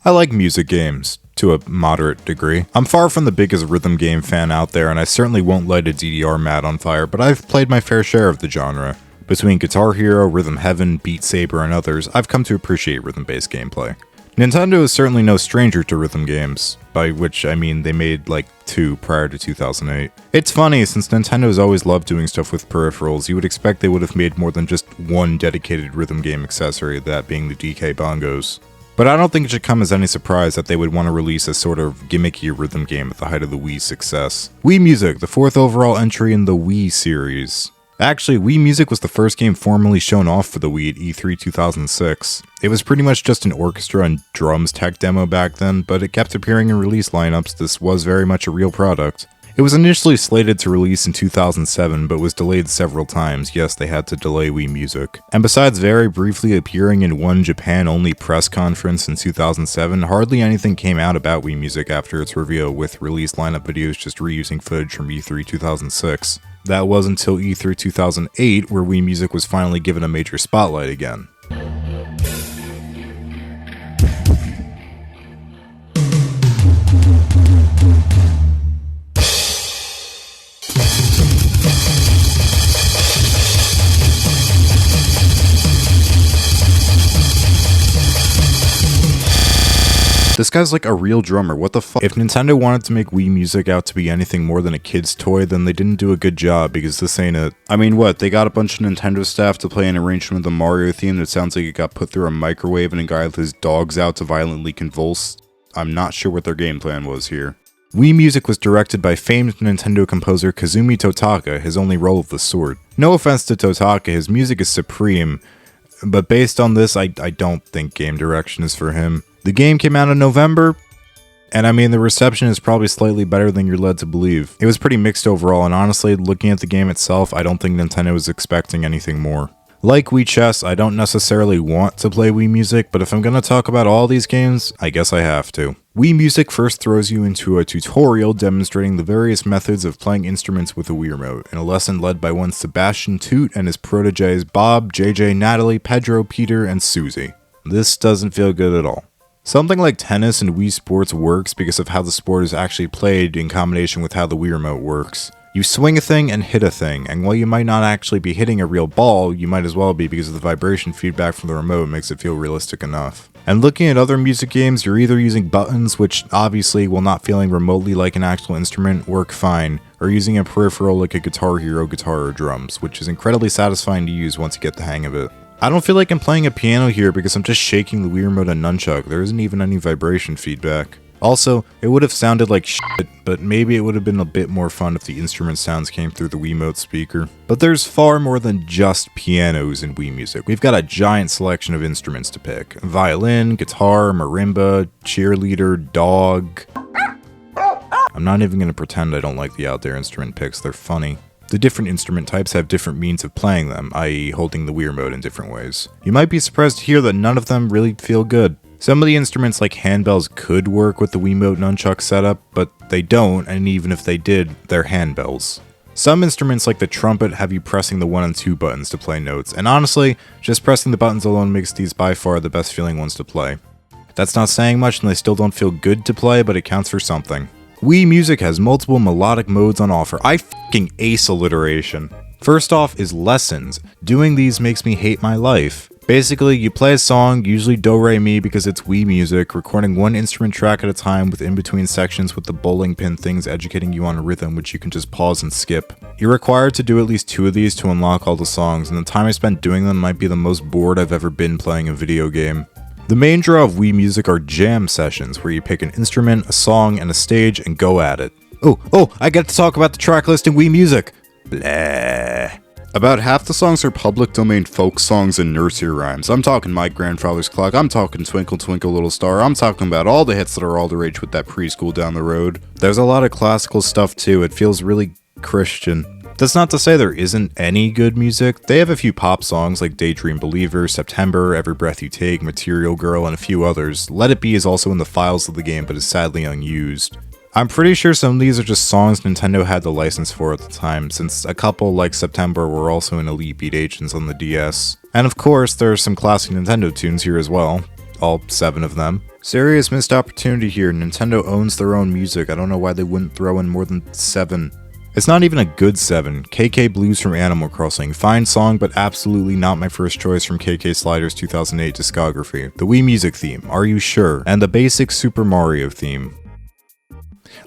I like music games, to a moderate degree. I'm far from the biggest rhythm game fan out there, and I certainly won't light a DDR mat on fire, but I've played my fair share of the genre. Between Guitar Hero, Rhythm Heaven, Beat Saber, and others, I've come to appreciate rhythm-based gameplay. Nintendo is certainly no stranger to rhythm games, by which I mean they made like 2 prior to 2008. It's funny, since Nintendo's always loved doing stuff with peripherals, you would expect they would have made more than just one dedicated rhythm game accessory, that being the DK bongos. But I don't think it should come as any surprise that they would want to release a sort of gimmicky rhythm game at the height of the Wii's success. Wii Music, the 4th overall entry in the Wii series. Actually, Wii Music was the first game formally shown off for the Wii at E3 2006. It was pretty much just an orchestra and drums tech demo back then, but it kept appearing in release lineups. This was very much a real product. It was initially slated to release in 2007, but was delayed several times. Yes, they had to delay Wii Music. And besides very briefly appearing in one Japan-only press conference in 2007, hardly anything came out about Wii Music after its reveal, with release lineup videos just reusing footage from E3 2006. That was until E3 2008, where Wii Music was finally given a major spotlight again. This guy's like a real drummer, what the fuck? If Nintendo wanted to make Wii Music out to be anything more than a kid's toy, then they didn't do a good job, because this ain't it. I mean, what, they got a bunch of Nintendo staff to play an arrangement of the Mario theme that sounds like it got put through a microwave and a guy with his dogs out to violently convulse? I'm not sure what their game plan was here. Wii Music was directed by famed Nintendo composer Kazumi Totaka, his only role of the sort. No offense to Totaka, his music is supreme, but based on this, I don't think game direction is for him. The game came out in November, and I mean the reception is probably slightly better than you're led to believe. It was pretty mixed overall, and honestly, looking at the game itself, I don't think Nintendo was expecting anything more. Like Wii Chess, I don't necessarily want to play Wii Music, but if I'm gonna talk about all these games, I guess I have to. Wii Music first throws you into a tutorial demonstrating the various methods of playing instruments with a Wii Remote, in a lesson led by one Sebastian Tute and his proteges Bob, JJ, Natalie, Pedro, Peter, and Susie. This doesn't feel good at all. Something like tennis and Wii Sports works because of how the sport is actually played in combination with how the Wii Remote works. You swing a thing and hit a thing, and while you might not actually be hitting a real ball, you might as well be because of the vibration feedback from the remote makes it feel realistic enough. And looking at other music games, you're either using buttons, which obviously, while not feeling remotely like an actual instrument, work fine, or using a peripheral like a Guitar Hero guitar or drums, which is incredibly satisfying to use once you get the hang of it. I don't feel like I'm playing a piano here because I'm just shaking the Wii Remote and nunchuck. There isn't even any vibration feedback. Also, it would have sounded like shit, but maybe it would have been a bit more fun if the instrument sounds came through the Wiimote speaker. But there's far more than just pianos in Wii Music. We've got a giant selection of instruments to pick. Violin, guitar, marimba, cheerleader, dog. I'm not even going to pretend I don't like the out there instrument picks, they're funny. The different instrument types have different means of playing them, i.e. holding the Wii Remote in different ways. You might be surprised to hear that none of them really feel good. Some of the instruments like handbells could work with the Wiimote nunchuck setup, but they don't, and even if they did, they're handbells. Some instruments like the trumpet have you pressing the 1 and 2 buttons to play notes, and honestly, just pressing the buttons alone makes these by far the best feeling ones to play. That's not saying much and they still don't feel good to play, but it counts for something. Wii Music has multiple melodic modes on offer. I f***ing ace alliteration. First off is lessons. Doing these makes me hate my life. Basically, you play a song, usually do-re-mi because it's Wii Music, recording one instrument track at a time with in-between sections with the bowling pin things educating you on a rhythm which you can just pause and skip. You're required to do at least 2 of these to unlock all the songs, and the time I spent doing them might be the most bored I've ever been playing a video game. The main draw of Wii Music are jam sessions, where you pick an instrument, a song, and a stage, and go at it. Oh, I get to talk about the track list in Wii Music! Blah. About half the songs are public domain folk songs and nursery rhymes. I'm talking My Grandfather's Clock, I'm talking Twinkle Twinkle Little Star, I'm talking about all the hits that are all the rage with that preschool down the road. There's a lot of classical stuff too, it feels really Christian. That's not to say there isn't any good music. They have a few pop songs like Daydream Believer, September, Every Breath You Take, Material Girl, and a few others. Let It Be is also in the files of the game but is sadly unused. I'm pretty sure some of these are just songs Nintendo had the license for at the time, since a couple like September were also in Elite Beat Agents on the DS. And of course, there are some classic Nintendo tunes here as well. All 7 of them. Serious missed opportunity here. Nintendo owns their own music. I don't know why they wouldn't throw in more than 7. It's not even a good 7. KK Blues from Animal Crossing. Fine song, but absolutely not my first choice from KK Slider's 2008 discography. The Wii Music theme, Are You Sure? And the basic Super Mario theme.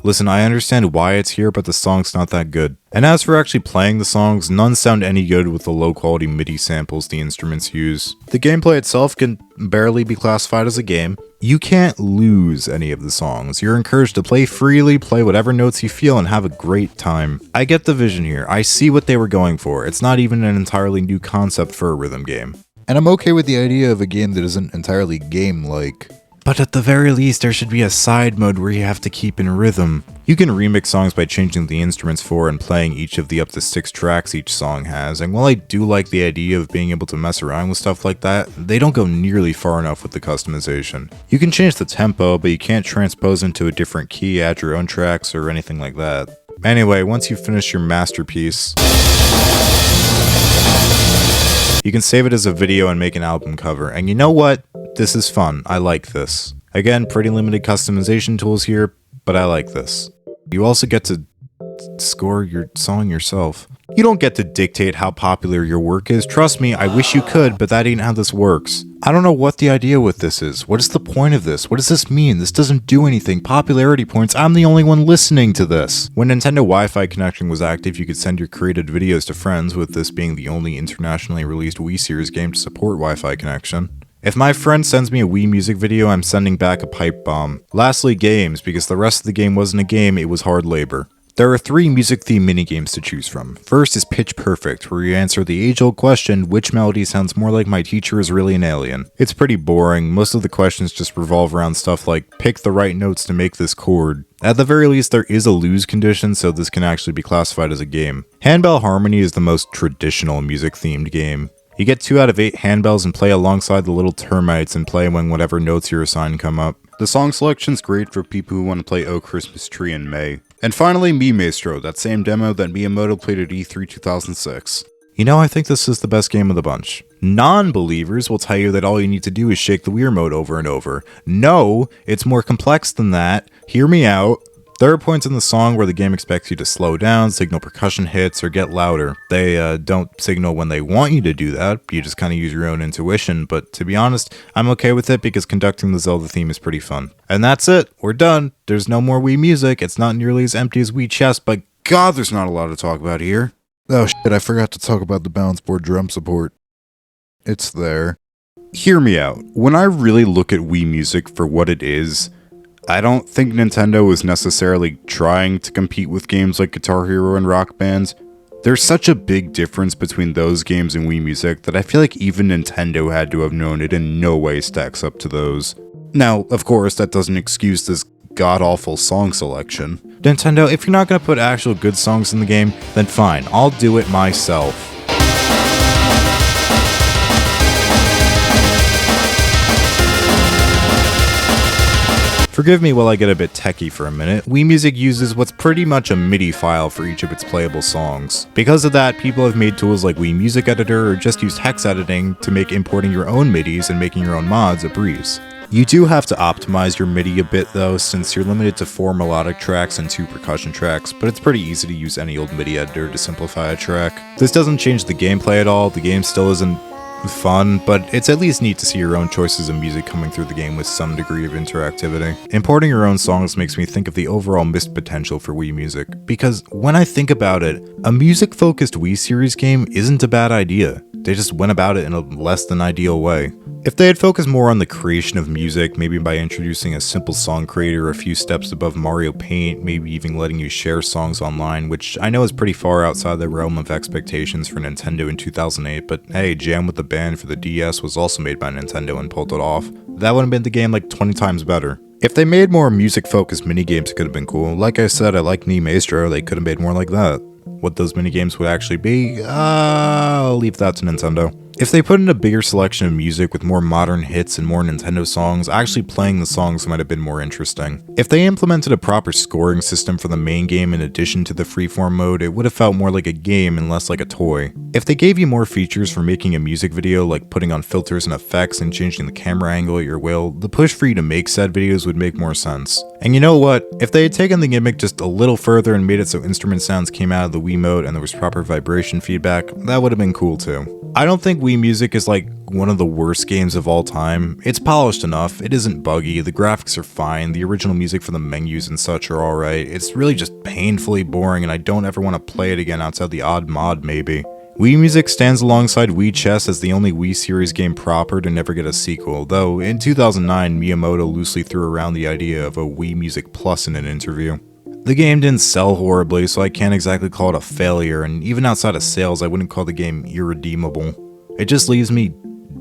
Listen, I understand why it's here, but the song's not that good. And as for actually playing the songs, none sound any good with the low quality MIDI samples the instruments use. The gameplay itself can barely be classified as a game. You can't lose any of the songs. You're encouraged to play freely, play whatever notes you feel, and have a great time. I get the vision here. I see what they were going for. It's not even an entirely new concept for a rhythm game. And I'm okay with the idea of a game that isn't entirely game-like. But at the very least, there should be a side mode where you have to keep in rhythm. You can remix songs by changing the instruments for and playing each of the up to 6 tracks each song has, and while I do like the idea of being able to mess around with stuff like that, they don't go nearly far enough with the customization. You can change the tempo, but you can't transpose into a different key, add your own tracks, or anything like that. Anyway, once you finish your masterpiece, you can save it as a video and make an album cover, and you know what? This is fun. I like this. Again, pretty limited customization tools here, but I like this. You also get to score your song yourself. You don't get to dictate how popular your work is. Trust me, I wish you could, but that ain't how this works. I don't know what the idea with this is. What is the point of this? What does this mean? This doesn't do anything. Popularity points. I'm the only one listening to this. When Nintendo Wi-Fi connection was active, you could send your created videos to friends, with this being the only internationally released Wii series game to support Wi-Fi connection. If my friend sends me a Wii music video, I'm sending back a pipe bomb. Lastly, games, because the rest of the game wasn't a game, it was hard labor. There are 3 music theme minigames to choose from. First is Pitch Perfect, where you answer the age-old question, which melody sounds more like My Teacher Is Really an Alien? It's pretty boring. Most of the questions just revolve around stuff like, pick the right notes to make this chord. At the very least, there is a lose condition, so this can actually be classified as a game. Handbell Harmony is the most traditional music-themed game. You get 2 out of 8 handbells and play alongside the little termites and play when whatever notes you're assigned come up. The song selection's great for people who want to play Oh Christmas Tree in May. And finally, Mii Maestro, that same demo that Miyamoto played at E3 2006. You know, I think this is the best game of the bunch. Non-believers will tell you that all you need to do is shake the Weir mode over and over. No, it's more complex than that. Hear me out. There are points in the song where the game expects you to slow down, signal percussion hits, or get louder. They don't signal when they want you to do that, you just kind of use your own intuition, but to be honest, I'm okay with it because conducting the Zelda theme is pretty fun. And that's it, we're done. There's no more Wii music, it's not nearly as empty as Wii chest, but god, there's not a lot to talk about here. Oh shit, I forgot to talk about the balance board drum support. It's there. Hear me out. When I really look at Wii music for what it is, I don't think Nintendo is necessarily trying to compete with games like Guitar Hero and Rock Band. There's such a big difference between those games and Wii music that I feel like even Nintendo had to have known it in no way stacks up to those. Now, of course, that doesn't excuse this god-awful song selection. Nintendo, if you're not gonna put actual good songs in the game, then fine, I'll do it myself. Forgive me while I get a bit techie for a minute. Wii Music uses what's pretty much a MIDI file for each of its playable songs. Because of that, people have made tools like Wii Music Editor or just used hex editing to make importing your own MIDIs and making your own mods a breeze. You do have to optimize your MIDI a bit though, since you're limited to 4 melodic tracks and 2 percussion tracks, but it's pretty easy to use any old MIDI editor to simplify a track. This doesn't change the gameplay at all, the game still isn't fun, but it's at least neat to see your own choices of music coming through the game with some degree of interactivity. Importing your own songs makes me think of the overall missed potential for Wii Music, because when I think about it, a music-focused Wii series game isn't a bad idea. They just went about it in a less than ideal way. If they had focused more on the creation of music, maybe by introducing a simple song creator a few steps above Mario Paint, maybe even letting you share songs online, which I know is pretty far outside the realm of expectations for Nintendo in 2008, but hey, Jam with the Band for the DS was also made by Nintendo and pulled it off. That would have made the game like 20 times better. If they made more music-focused minigames, it could have been cool. Like I said, I like Mii Maestro, they could have made more like that. What those minigames would actually be, I'll leave that to Nintendo. If they put in a bigger selection of music with more modern hits and more Nintendo songs, actually playing the songs might have been more interesting. If they implemented a proper scoring system for the main game in addition to the freeform mode, it would have felt more like a game and less like a toy. If they gave you more features for making a music video, like putting on filters and effects and changing the camera angle at your will, the push for you to make said videos would make more sense. And you know what? If they had taken the gimmick just a little further and made it so instrument sounds came out of the Wiimote and there was proper vibration feedback, that would have been cool too. I don't think Wii Music is like one of the worst games of all time. It's polished enough, it isn't buggy, the graphics are fine, the original music for the menus and such are alright. It's really just painfully boring and I don't ever want to play it again outside the odd mod maybe. Wii Music stands alongside Wii Chess as the only Wii series game proper to never get a sequel, though in 2009 Miyamoto loosely threw around the idea of a Wii Music Plus in an interview. The game didn't sell horribly, so I can't exactly call it a failure, and even outside of sales, I wouldn't call the game irredeemable. It just leaves me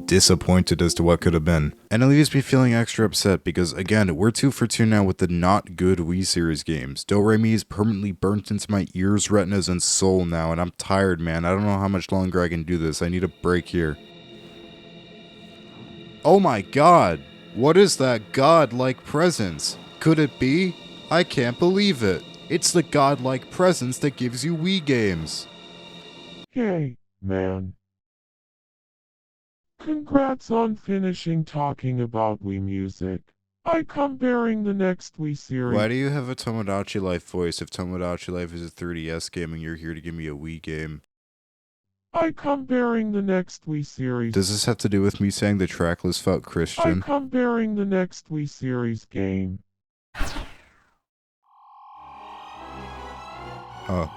disappointed as to what could have been. And it leaves me feeling extra upset because, again, we're 2 for 2 now with the not good Wii series games. Do-Re-Mi is permanently burnt into my ears, retinas, and soul now, and I'm tired, man. I don't know how much longer I can do this. I need a break here. Oh my god! What is that godlike presence? Could it be? I can't believe it. It's the godlike presence that gives you Wii games. Hey, man. Congrats on finishing talking about Wii Music. I come bearing the next Wii series. Why do you have a Tomodachi Life voice if Tomodachi Life is a 3DS game and you're here to give me a Wii game? I come bearing the next Wii series. Does this have to do with me saying the tracklist felt I Christian? come bearing the next Wii series game. Oh.